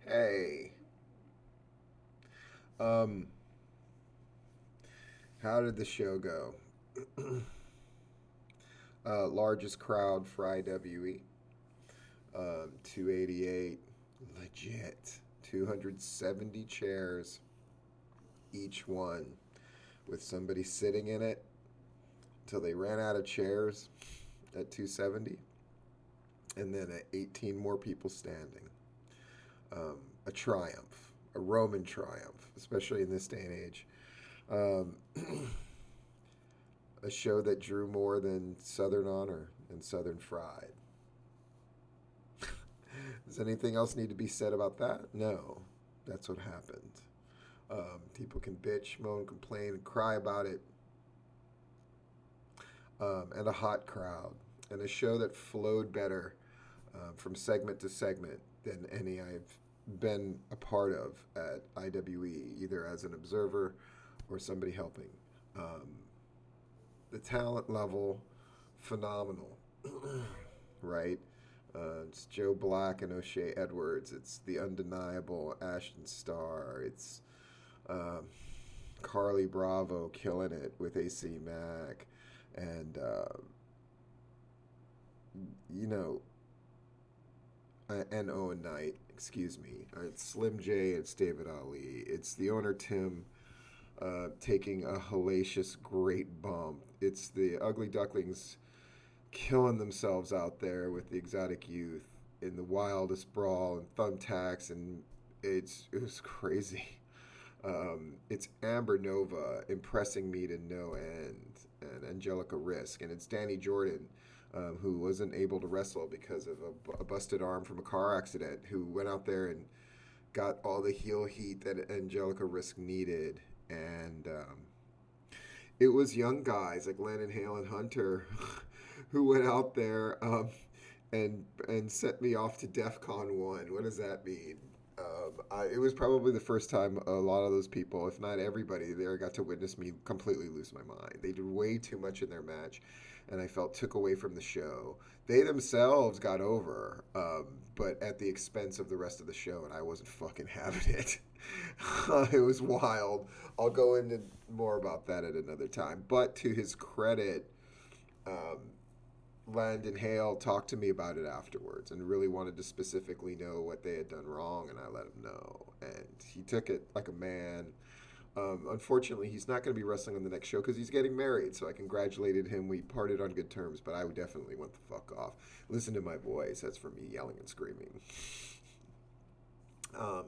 Hey, um, how did the show go? Largest crowd for IWE, 288, legit, 270 chairs, each one, with somebody sitting in it till they ran out of chairs at 270, and then 18 more people standing. A triumph, a Roman triumph, especially in this day and age. Um, a show that drew more than Southern Honor and Southern Fried. Does anything else need to be said about that? No. That's what happened. People can bitch, moan, complain, and cry about it. And a hot crowd. And a show that flowed better from segment to segment than any I've been a part of at IWE, either as an observer or somebody helping. Um, the talent level, phenomenal, right? It's Joe Black and O'Shea Edwards. It's the undeniable Ashton Starr. It's um, Carly Bravo killing it with AC Mack. And, you know, and Owen Knight, excuse me. It's Slim J, it's David Ali. It's the owner, Tim, taking a hellacious great bump. It's the Ugly Ducklings killing themselves out there with the exotic youth in the wildest brawl and thumbtacks, and it was crazy. It's Amber Nova impressing me to no end, and Angelica Risk, and it's Danny Jordan, who wasn't able to wrestle because of a busted arm from a car accident, who went out there and got all the heel heat that Angelica Risk needed, and it was young guys like Landon Hale and Hunter who went out there and sent me off to Defcon 1. What does that mean? It was probably the first time a lot of those people, if not everybody there, got to witness me completely lose my mind. They did way too much in their match, and I felt took away from the show. They themselves got over, but at the expense of the rest of the show, and I wasn't fucking having it. It was wild. I'll go into more about that at another time. But to his credit, um, Landon Hale talked to me about it afterwards and really wanted to specifically know what they had done wrong, and I let him know. And he took it like a man. Unfortunately, he's not going to be wrestling on the next show because he's getting married, so I congratulated him. We parted on good terms, but I would definitely want the fuck off. Listen to my voice. That's for me yelling and screaming. Um,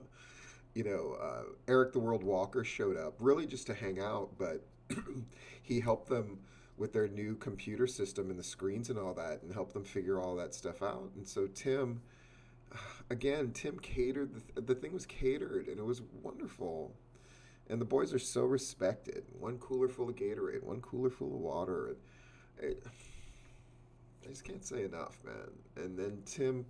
Eric the World Walker showed up really just to hang out, but he helped them with their new computer system and the screens and all that and helped them figure all that stuff out. And so Tim, again, Tim catered. The thing was catered and it was wonderful. And the boys are so respected. One cooler full of Gatorade, one cooler full of water. It, I just can't say enough, man. And then Tim,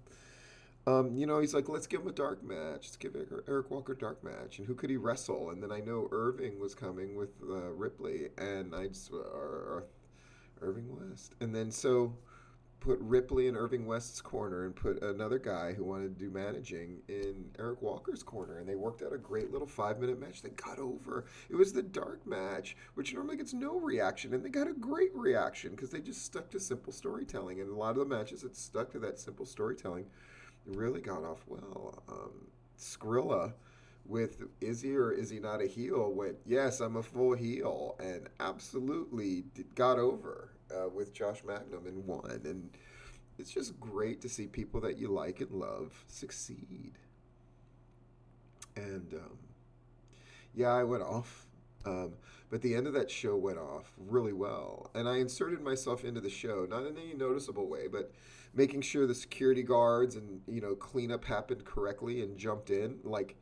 he's like, let's give him a dark match. Let's give Eric Walker a dark match. And who could he wrestle? And then I know Irving was coming with Ripley, and I just Irving West. And then so put Ripley in Irving West's corner and put another guy who wanted to do managing in Eric Walker's corner. And they worked out a great little 5 minute match that got over. It was the dark match, which normally gets no reaction. And they got a great reaction because they just stuck to simple storytelling. And a lot of the matches that stuck to that simple storytelling really got off well. Skrilla with is he or is he not a heel went, yes, I'm a full heel, and absolutely got over with Josh Magnum and won. And it's just great to see people that you like and love succeed. And yeah, I went off. But the end of that show went off really well. And I inserted myself into the show, not in any noticeable way, but making sure the security guards and, cleanup happened correctly and jumped in. Like,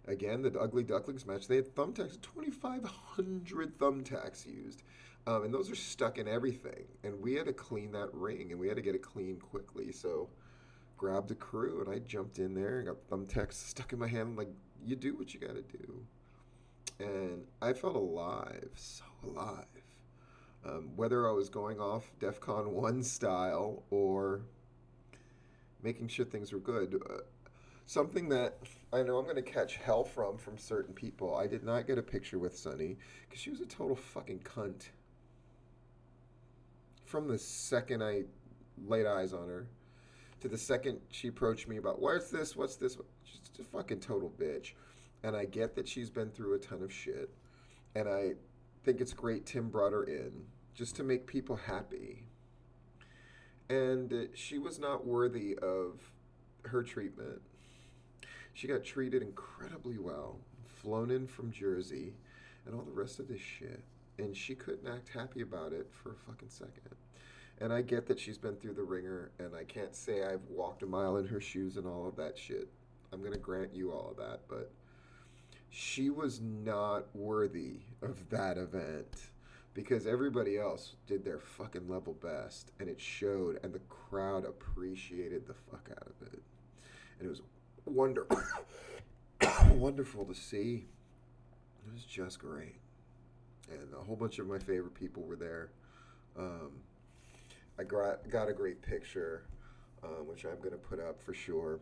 again, the Ugly Ducklings match, they had thumbtacks, 2,500 thumbtacks used. And those are stuck in everything. And we had to clean that ring, and we had to get it clean quickly. So grabbed a crew, and I jumped in there and got thumbtacks stuck in my hand. I'm like, you do what you got to do. And I felt alive, so alive. Whether I was going off DEFCON 1 style or making sure things were good. Something that I know I'm going to catch hell from certain people. I did not get a picture with Sunny because she was a total fucking cunt. From the second I laid eyes on her to the second she approached me about what's this, what's this, she's just a fucking total bitch. And I get that she's been through a ton of shit. And I think it's great Tim brought her in just to make people happy. And she was not worthy of her treatment. She got treated incredibly well, flown in from Jersey, and all the rest of this shit. And she couldn't act happy about it for a fucking second. And I get that she's been through the ringer, and I can't say I've walked a mile in her shoes and all of that shit. I'm going to grant you all of that, but she was not worthy of that event because everybody else did their fucking level best, and it showed, and the crowd appreciated the fuck out of it. And it was wonderful. Wonderful to see. It was just great. And a whole bunch of my favorite people were there. I got a great picture, which I'm going to put up for sure.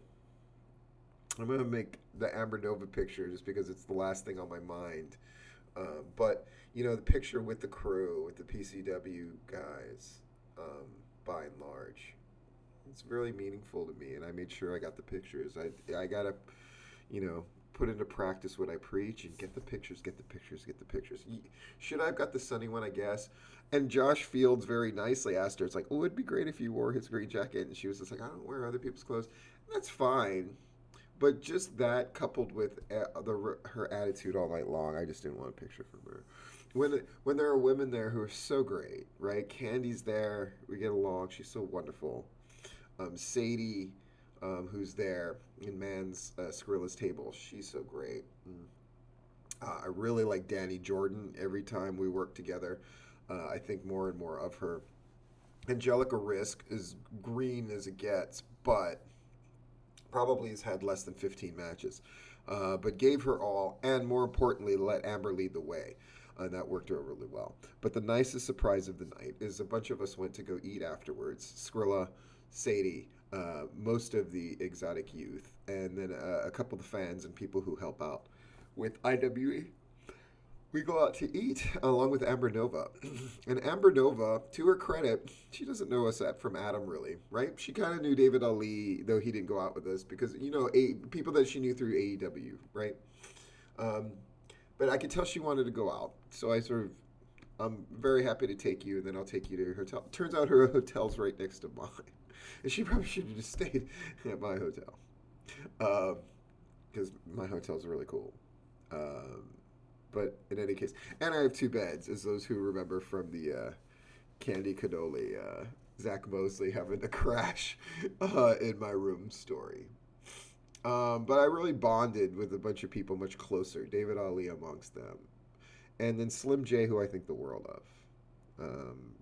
I'm going to make the Amber Nova picture just because it's the last thing on my mind. But, you know, the picture with the crew, with the PCW guys, by and large, it's really meaningful to me. And I made sure I got the pictures. I got to, you know, put into practice what I preach and get the pictures, get the pictures, get the pictures. Should I have got the Sunny one, I guess? And Josh Fields very nicely asked her, it's like, oh, it'd be great if you wore his green jacket. And she was just like, I don't wear other people's clothes. And that's fine. But just that coupled with her attitude all night long, I just didn't want a picture from her. When there are women there who are so great, right? Candy's there. We get along. She's so wonderful. Sadie, who's there in Man's Skrilla's table. She's so great. I really like Danny Jordan every time we work together. I think more and more of her. Angelica Risk is green as it gets, but probably has had less than 15 matches. But gave her all, and more importantly, let Amber lead the way. And that worked out really well. But the nicest surprise of the night is a bunch of us went to go eat afterwards. Skrilla, Sadie, most of the exotic youth, and then a couple of the fans and people who help out with IWE. We go out to eat along with Amber Nova. And Amber Nova, to her credit, she doesn't know us from Adam, really, right? She kind of knew David Ali, though he didn't go out with us because, you know, people that she knew through AEW, right? But I could tell she wanted to go out. So I'm very happy to take you, and then I'll take you to her hotel. Turns out her hotel's right next to mine. And she probably should have just stayed at my hotel. Because my hotel's really cool. But in any case, and I have 2 beds, as those who remember from the Candy Cannoli, Zach Mosley having to crash in my room story. But I really bonded with a bunch of people much closer, David Ali amongst them. And then Slim J, who I think the world of.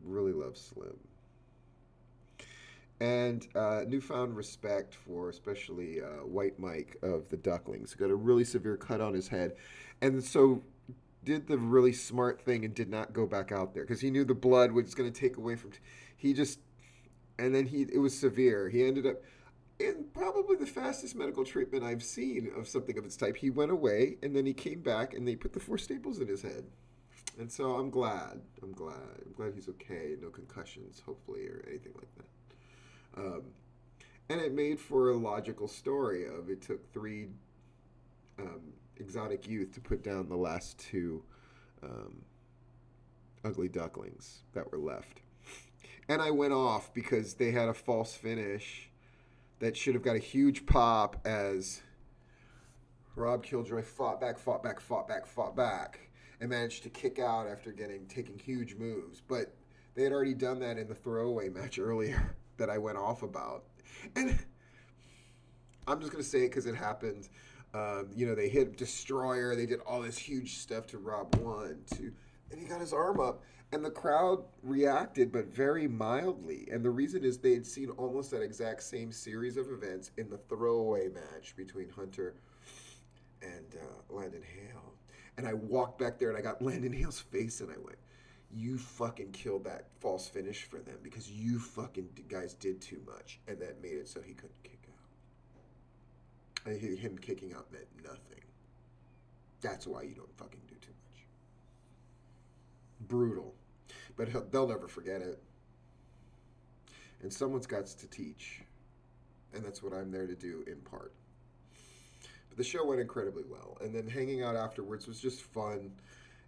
Really love Slim. And newfound respect for especially White Mike of the Ducklings, who got a really severe cut on his head. And so did the really smart thing and did not go back out there because he knew the blood was going to take away from. It was severe. He ended up in probably the fastest medical treatment I've seen of something of its type. He went away and then he came back and they put the 4 staples in his head. And so I'm glad he's okay. No concussions, hopefully, or anything like that. And it made for a logical story of it took 3 exotic youth to put down the last 2 ugly ducklings that were left. And I went off because they had a false finish that should have got a huge pop as Rob Killjoy fought back, and managed to kick out after taking huge moves. But they had already done that in the throwaway match earlier that I went off about. And I'm just going to say it because it happened. They hit Destroyer. They did all this huge stuff to Rob 1, 2, and he got his arm up. And the crowd reacted, but very mildly. And the reason is they had seen almost that exact same series of events in the throwaway match between Hunter and Landon Hale. And I walked back there and I got Landon Hale's face and I went, you fucking killed that false finish for them because you fucking guys did too much. And that made it so he couldn't kick And him kicking out meant nothing. That's why you don't fucking do too much. Brutal. But they'll never forget it. And someone's got to teach. And that's what I'm there to do in part. But the show went incredibly well. And then hanging out afterwards was just fun.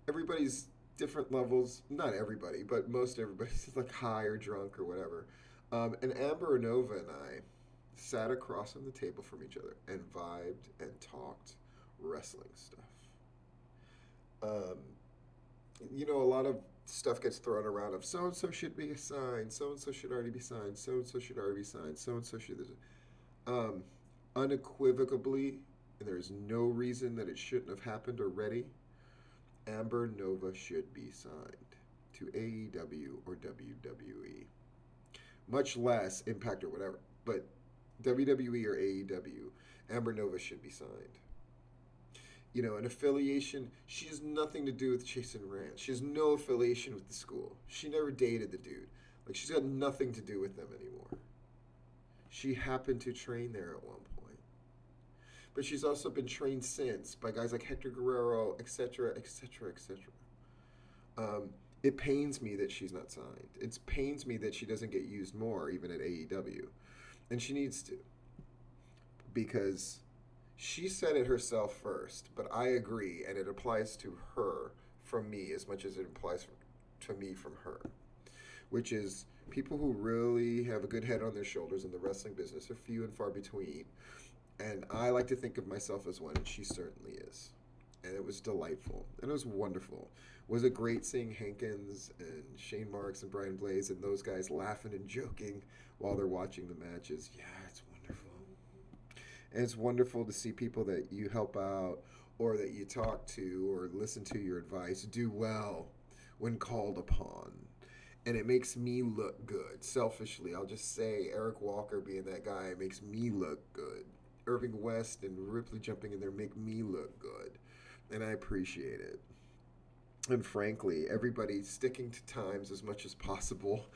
Everybody's different levels. Not everybody, but most everybody's like high or drunk or whatever. And Amber Nova and I sat across from the table from each other and vibed and talked wrestling stuff. You know, a lot of stuff gets thrown around of so-and-so should be assigned, so-and-so should already be signed, so-and-so should already be signed, so-and-so should... unequivocally, and there's no reason that it shouldn't have happened already, Amber Nova should be signed to AEW or WWE. Much less Impact or whatever, but WWE or AEW, Amber Nova should be signed. You know, an affiliation, she has nothing to do with Jason Rand. She has no affiliation with the school. She never dated the dude. Like, she's got nothing to do with them anymore. She happened to train there at one point. But she's also been trained since by guys like Hector Guerrero, etc., etc., etc. It pains me that she's not signed. It pains me that she doesn't get used more, even at AEW. And she needs to. Because she said it herself first, but I agree, and it applies to her from me as much as it applies to me from her. Which is, people who really have a good head on their shoulders in the wrestling business are few and far between. And I like to think of myself as one, and she certainly is. And it was delightful. And it was wonderful. Was it great seeing Hankins and Shane Marks and Brian Blaze and those guys laughing and joking while they're watching the matches? Yeah, it's wonderful. And it's wonderful to see people that you help out or that you talk to or listen to your advice do well when called upon. And it makes me look good. Selfishly, I'll just say Eric Walker being that guy makes me look good. Irving West and Ripley jumping in there make me look good. And I appreciate it. And frankly, everybody sticking to times as much as possible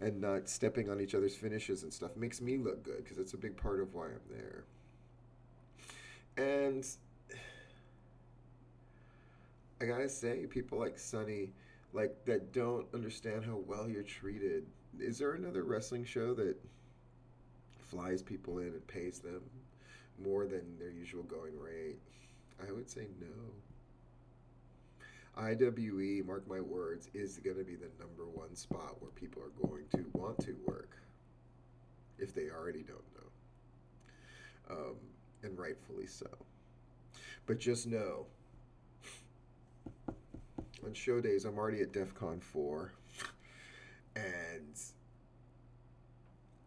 and not stepping on each other's finishes and stuff makes me look good because it's a big part of why I'm there. And I gotta say, people like Sonny, like, that don't understand how well you're treated. Is there another wrestling show that flies people in and pays them more than their usual going rate? I would say no. IWE, mark my words, is going to be the number one spot where people are going to want to work, if they already don't know. And rightfully so. But just know, on show days, I'm already at Defcon 4, and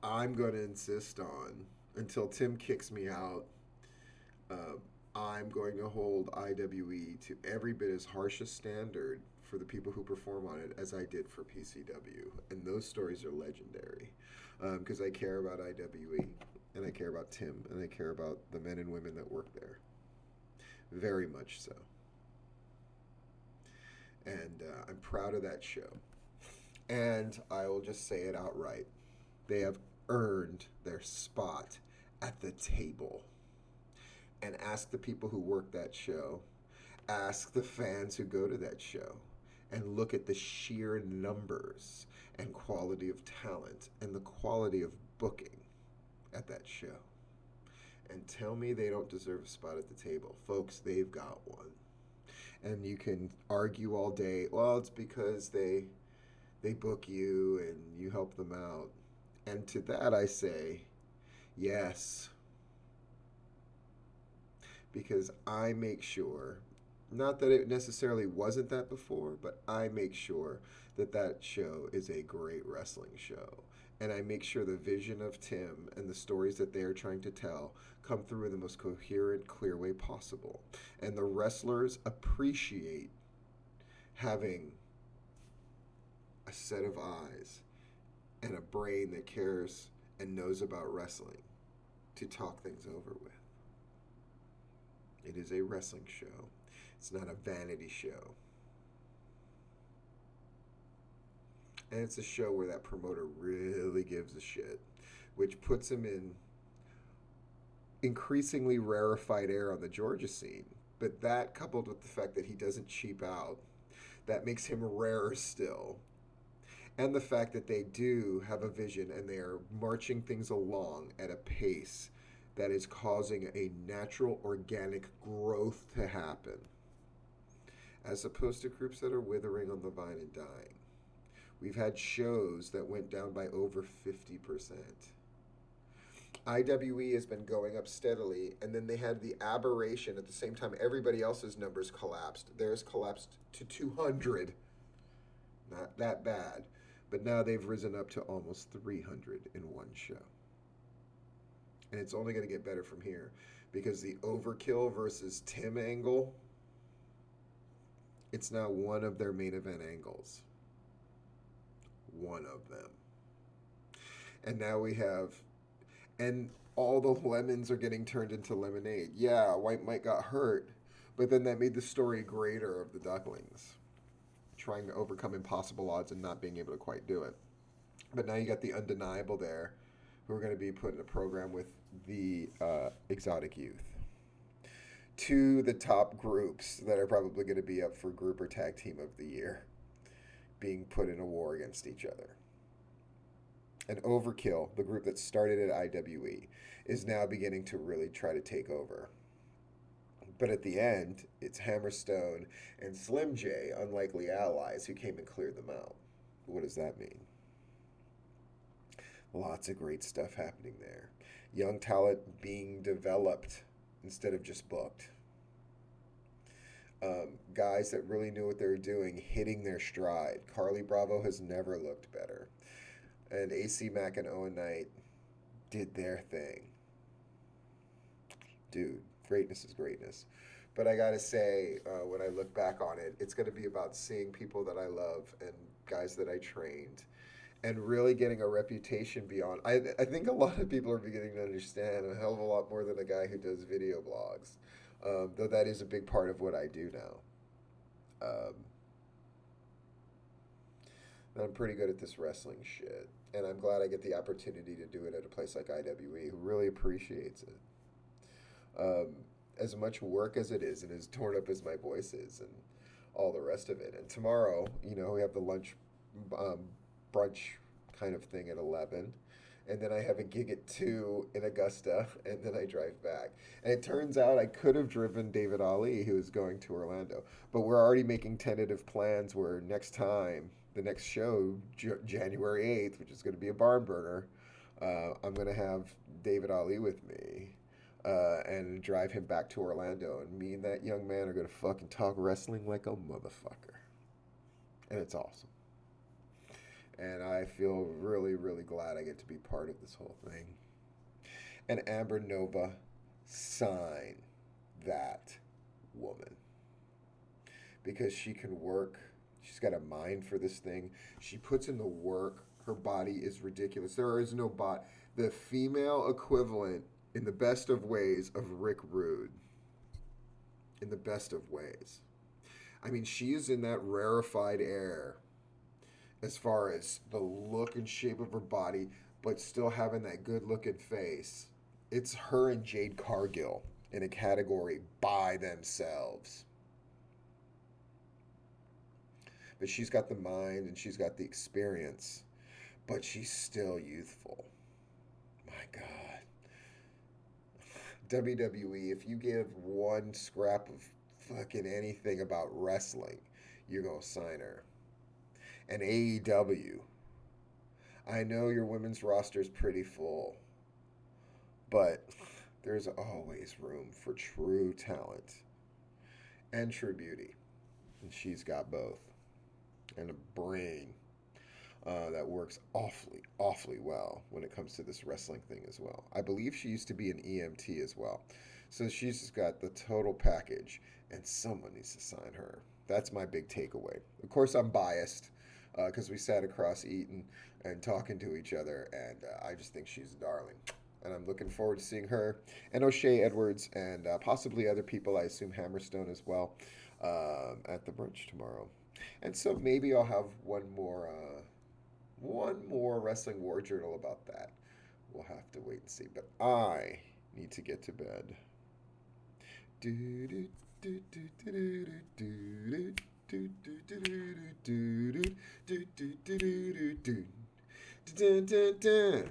I'm going to insist on, until Tim kicks me out, I'm going to hold IWE to every bit as harsh a standard for the people who perform on it as I did for PCW. And those stories are legendary because I care about IWE, and I care about Tim, and I care about the men and women that work there. Very much so. And I'm proud of that show. And I will just say it outright. They have earned their spot at the table. And ask the people who work that show. Ask the fans who go to that show. And look at the sheer numbers and quality of talent and the quality of booking at that show. And tell me they don't deserve a spot at the table. Folks, they've got one. And you can argue all day, well, it's because they book you and you help them out. And to that I say, yes. Because I make sure, not that it necessarily wasn't that before, but I make sure that that show is a great wrestling show. And I make sure the vision of Tim and the stories that they are trying to tell come through in the most coherent, clear way possible. And the wrestlers appreciate having a set of eyes and a brain that cares and knows about wrestling to talk things over with. It is a wrestling show. It's not a vanity show. And it's a show where that promoter really gives a shit, which puts him in increasingly rarefied air on the Georgia scene. But that, coupled with the fact that he doesn't cheap out, that makes him rarer still. And the fact that they do have a vision and they are marching things along at a pace that is causing a natural, organic growth to happen, as opposed to groups that are withering on the vine and dying. We've had shows that went down by over 50%. IWE has been going up steadily, and then they had the aberration at the same time everybody else's numbers collapsed. Theirs collapsed to 200. Not that bad. But now they've risen up to almost 300 in one show. And it's only going to get better from here because the Overkill versus Tim angle, it's now one of their main event angles. One of them. And now we have, and all the lemons are getting turned into lemonade. Yeah, White Mike got hurt, but then that made the story greater of the Ducklings trying to overcome impossible odds and not being able to quite do it. But now you got the Undeniable there, who are going to be put in a program with the Exotic Youth. Two the top groups that are probably going to be up for group or tag team of the year being put in a war against each other. And Overkill, the group that started at IWE, is now beginning to really try to take over. But at the end, it's Hammerstone and Slim J, unlikely allies, who came and cleared them out. What does that mean? Lots of great stuff happening there. Young talent being developed instead of just booked. Guys that really knew what they were doing, hitting their stride. Carly Bravo has never looked better. And AC Mack and Owen Knight did their thing. Dude, greatness is greatness. But I gotta say, when I look back on it, it's gonna be about seeing people that I love and guys that I trained and really getting a reputation beyond. I think a lot of people are beginning to understand a hell of a lot more than a guy who does video blogs, though that is a big part of what I do now. I'm pretty good at this wrestling shit, and I'm glad I get the opportunity to do it at a place like IWE, who really appreciates it. As much work as it is, and as torn up as my voice is, and all the rest of it. And tomorrow, we have the lunch brunch kind of thing at 11, and then I have a gig at 2 in Augusta, and then I drive back. And it turns out I could have driven David Ali, who is going to Orlando, but we're already making tentative plans where next time, the next show, January 8th, which is going to be a barn burner, I'm going to have David Ali with me. And drive him back to Orlando, and me and that young man are gonna fucking talk wrestling like a motherfucker, and it's awesome. And I feel really, really glad I get to be part of this whole thing. And Amber Nova, sign that woman, because she can work. She's got a mind for this thing. She puts in the work. Her body is ridiculous. There is no bot. The female equivalent, in the best of ways, of Rick Rude. In the best of ways. I mean, she is in that rarefied air as far as the look and shape of her body, but still having that good-looking face. It's her and Jade Cargill in a category by themselves. But she's got the mind and she's got the experience, but she's still youthful. My God. WWE, if you give one scrap of fucking anything about wrestling, you're going to sign her. And AEW, I know your women's roster is pretty full, but there's always room for true talent and true beauty. And she's got both. And a brain that works awfully, awfully well when it comes to this wrestling thing as well. I believe she used to be an EMT as well. So she's just got the total package, and someone needs to sign her. That's my big takeaway. Of course, I'm biased because we sat across eating and talking to each other, and I just think she's a darling. And I'm looking forward to seeing her and O'Shea Edwards and possibly other people, I assume Hammerstone as well, at the brunch tomorrow. And so maybe I'll have one more Wrestling War Journal about that. We'll have to wait and see. But I need to get to bed. Do do do do do do do do do do do do do do do do do do do do.